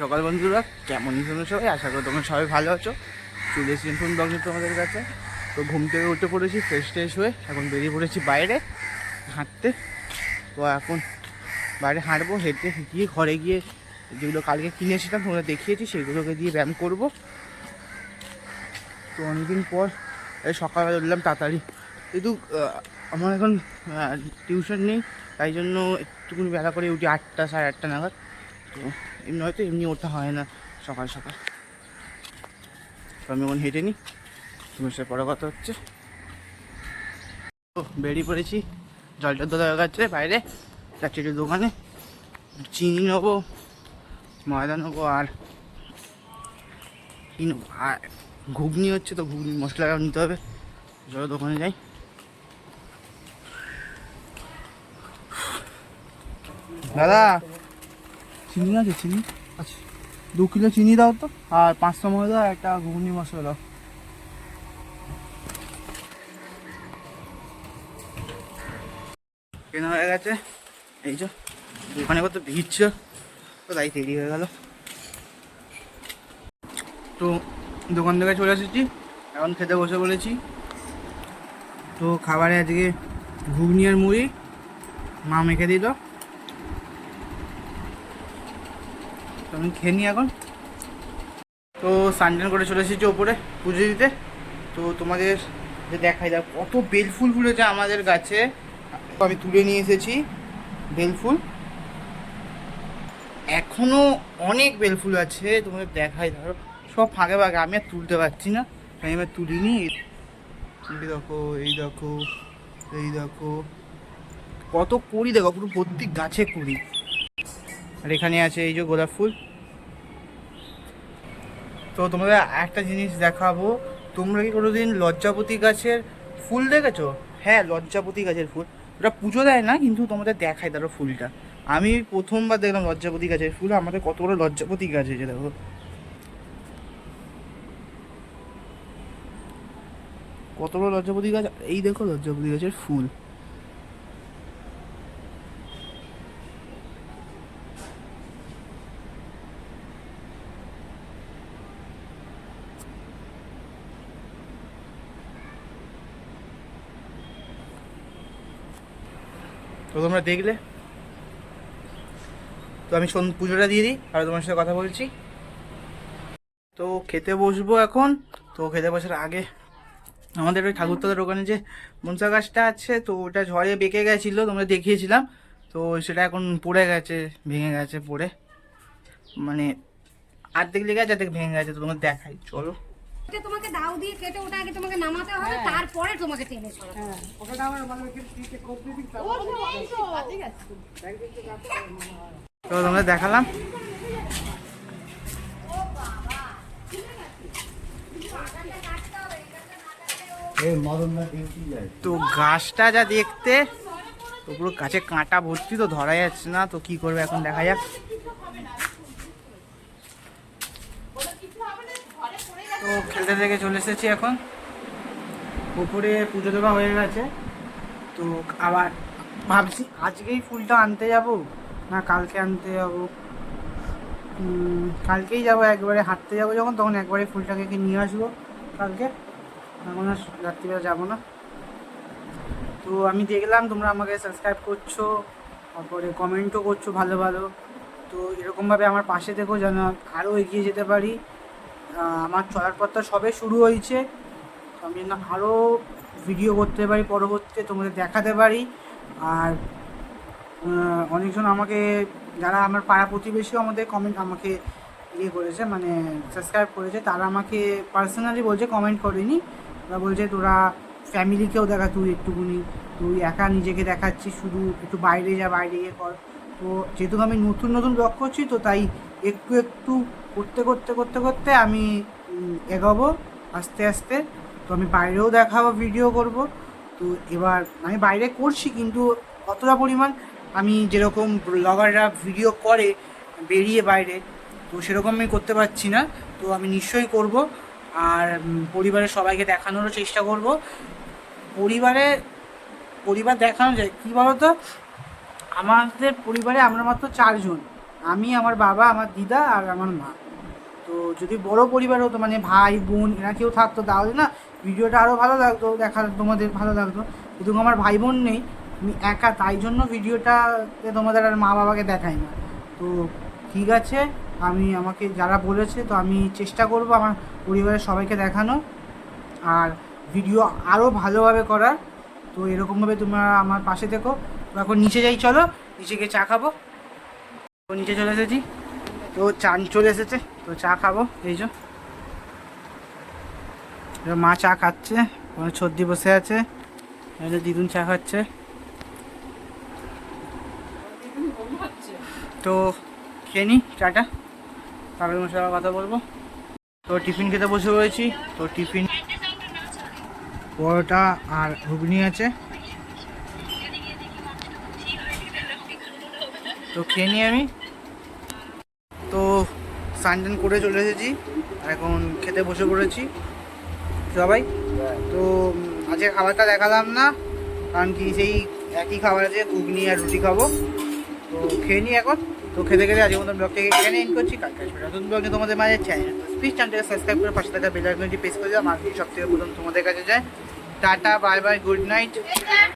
সকাল বন্ধুরা, কেমন তোমরা সবাই? আশা করি তোমরা সবাই ভালো আছো। চলে এসেছি নতুন ব্লগ নিয়ে তোমাদের কাছে। তো ঘুম থেকে উঠে পড়েছি, ফ্রেশ হয়ে এখন বেরিয়ে পড়েছি বাইরে হাঁটতে। তো এখন বাইরে হাঁটবো, হেঁটে গিয়ে ঘরে গিয়ে যেগুলো কালকে কিনেছিলাম তোমরা দেখিয়েছি সেগুলোকে দিয়ে ব্যায়াম করব। তো অনেকদিন পর সকালবেলা উঠলাম তাড়াতাড়ি, কিন্তু আমার এখন টিউশন নেই, তাই জন্য একটুকুনি বেলা করে উঠি, 8টা সাড়ে 8টা নাগাদ। তো এমনি হয়তো এমনি ওঠা হয় না সকাল সকাল। তো আমি এখন হেঁটে নিই, তোমার সাথে পরে কথা হচ্ছে। তো বেরিয়ে পড়েছি, জলটা তো দেওয়া গেছে বাইরে, যাচ্ছি একটু দোকানে, চিনি নেবো, ময়দা নেবো, আর কি নেবো, আর ঘুগনি হচ্ছে, তো ঘুগনি মশলাটাও নিতে হবে। চলো দোকানে যাই। দাদা চিনি আছে? চিনি আচ্ছা, 2 কিলো চিনি দাও তো, আর 500 ময়দা, একটা ঘুগনি মশলা দাও। কেনা হয়ে গেছে, এই যে দোকানে কত ভিড় ছিল, তো তাই দেরি হয়ে গেল। তো দোকান থেকে চলে এসেছি, এখন খেতে বসে বলেছি। তো খাবারে আজকে ঘুগনি আর মুড়ি মা মেখে দিল, তো আমি খেয়ে নিই এখন। তো স্নান করে চলে এসেছি ওপরে পুজো দিতে। তো তোমাদের যে দেখাই দাও, কত বেলফুল ফুলেছে আমাদের গাছে। আমি তুলে নিয়ে এসেছি বেলফুল, এখনো অনেক বেলফুল আছে, তোমাদের দেখাই ধরো, সব ফাঁকে ফাঁকে, আমি আর তুলতে পারছি না, আমি আর তুলিনি। এই দেখো, এই দেখো, এই দেখো কত কুড়ি, দেখো পুরো প্রত্যেক গাছে কুড়ি। আর এখানে আছে এই যে গোলাপ ফুল। তো তোমাদের একটা জিনিস দেখাবো, তোমরা কি কোনোদিন লজ্জাপতি গাছের ফুল দেখেছো? হ্যাঁ, লজ্জাপতি গাছের ফুল, ওটা পুজো দেয় না, কিন্তু তোমাদের দেখায় তারা ফুলটা। আমি প্রথমবার দেখলাম লজ্জাপতি গাছের ফুল, আমাদের কত বড় লজ্জাপতি গাছ হয়েছে দেখো, কত বড় লজ্জাপতি গাছ। এই দেখো লজ্জাপতি গাছের ফুল। তো তোমরা দেখলে, তো আমি পুজোটা দিয়ে দিই আর তোমার সাথে কথা বলছি। তো খেতে বসবো এখন। তো খেতে বসার আগে আমাদের ওই ঠাকুরতলার ওখানে যে মনসা গাছটা আছে, তো ওটা ঝড়ে বেঁকে গেছিলো, তোমরা দেখিয়েছিলাম। তো সেটা এখন পড়ে গেছে, ভেঙে গেছে পড়ে, মানে অর্ধেক লেগে গেছে, অর্ধেক ভেঙে গেছে। তো তোমাকে দেখাই, চলো। তোমাকে দাও দিয়ে কেটে ওটা আগে তোমাকে নামাতে হবে, তারপরে তোমাকে টেনে সরাতে হবে। ওটা আমার মানে তো তোমরা দেখালাম। তো গাছটা যা দেখতে, তো পুরো গাছে কাঁটা ভর্তি, তো ধরা যাচ্ছে না, তো কি করবে এখন দেখা যাক। তো খেলতে থেকে চলে এসেছি এখন উপরে, পুজো দেওয়া হয়ে গেছে। তো আবার ভাবছি আজকেই ফুলটা আনতে যাব না কালকে আনতে যাব। কালকেই যাব, একবারে হাঁটতে যাব যখন, তখন একবারে ফুলটাকে নিয়ে আসবো কালকে, এখন আর রাত্রিবেলা যাবো না। তো আমি দেখলাম তোমরা আমাকে সাবস্ক্রাইব করছো, তারপরে কমেন্টও করছো ভালো ভালো। তো এরকমভাবে আমার পাশে থেকো, যেন আরও এগিয়ে যেতে পারি। আমার চলার পথটা সবে শুরু হয়েছে, তো আমি যেন আরও ভিডিও করতে পারি, পরবর্তীতে তোমাদের দেখাতে পারি। আর অনেকজন আমাকে, যারা আমার পাড়া প্রতিবেশীও আমাদের আমাকে ইয়ে করেছে, মানে সাবস্ক্রাইব করেছে, তারা আমাকে পার্সোনালি বলছে, কমেন্ট করেনি, ওরা বলছে তোরা ফ্যামিলিকেও দেখা, তুই একটুকুনি, তুই একা নিজেকে দেখাচ্ছিস, শুধু একটু বাইরে যা, বাইরে ইয়ে কর। তো যেহেতু আমি নতুন ব্লগ করছি, তো তাই একটু একটু করতে করতে করতে করতে আমি এগোবো আস্তে আস্তে। তো আমি বাইরেও দেখাবো, ভিডিও করব। তো এবার আমি বাইরে করছি, কিন্তু অতটা পরিমাণ আমি যেরকম ব্লগাররা ভিডিও করে বেরিয়ে বাইরে, তো সেরকম আমি করতে পারছি না। তো আমি নিশ্চয়ই করব, আর পরিবারের সবাইকে দেখানোরও চেষ্টা করব। পরিবার দেখানো যায় কী বলো তো, আমাদের পরিবারে আমরা মাত্র 4 জন, আমি, আমার বাবা, আমার দিদা আর আমার মা। তো যদি বড় পরিবার হতো মানে ভাই বোন এরা কেউ থাকতো তাহলে না ভিডিওটা আরও ভালো লাগতো, দেখা তোমাদের ভালো লাগতো। কিন্তু আমার ভাই বোন নেই, আমি একা, তাই জন্য ভিডিওটাতে তোমাদের আর মা বাবাকে দেখাই না। তো ঠিক আছে, আমাকে যারা বলেছে তো আমি চেষ্টা করব আমার পরিবারের সবাইকে দেখানো আর ভিডিও আরও ভালোভাবে করার। তো এরকমভাবে তোমরা আমার পাশে থেকো। তো এখন নিচে যাই, চলো নিচে গিয়ে চা খাবো। তো নিচে চলে এসেছি, তো চা চলে এসেছে, তো চা খাবো। এই যে মা চা খাচ্ছে, ওখানে সর্দি বসে আছে, দিদুন চা খাচ্ছে। তো খেয়ে নিই চাটা, তারপরে তোমার সাথে কথা বলবো। তো টিফিন খেতে বসে পড়েছি। তো টিফিন পরোটা আর ঘুগনি আছে, তো খেয়ে নিই আমি। তো স্নান করে চলে এসেছি, আর এখন খেতে বসে পড়েছি সবাই। তো আজকে খাবারটা দেখালাম না, কারণ কি সেই একই খাবার আছে, ঘুগনি আর রুটি খাবো। তো খেয়ে নিই এখন। তো খেতে খেতে আজকের মতন ব্লগটাকে এখানে এন্ড করছি। কালকে আসবে নতুন ব্লগে তোমাদের মাঝে। চ্যানেল প্লিজ চ্যানেলটাকে সাবস্ক্রাইব করে পাশে থাকা বেল আইকনটি প্রেস করে দাও, আমার সব থেকে প্রথম তোমাদের কাছে যায়। Tata, bye bye, good night.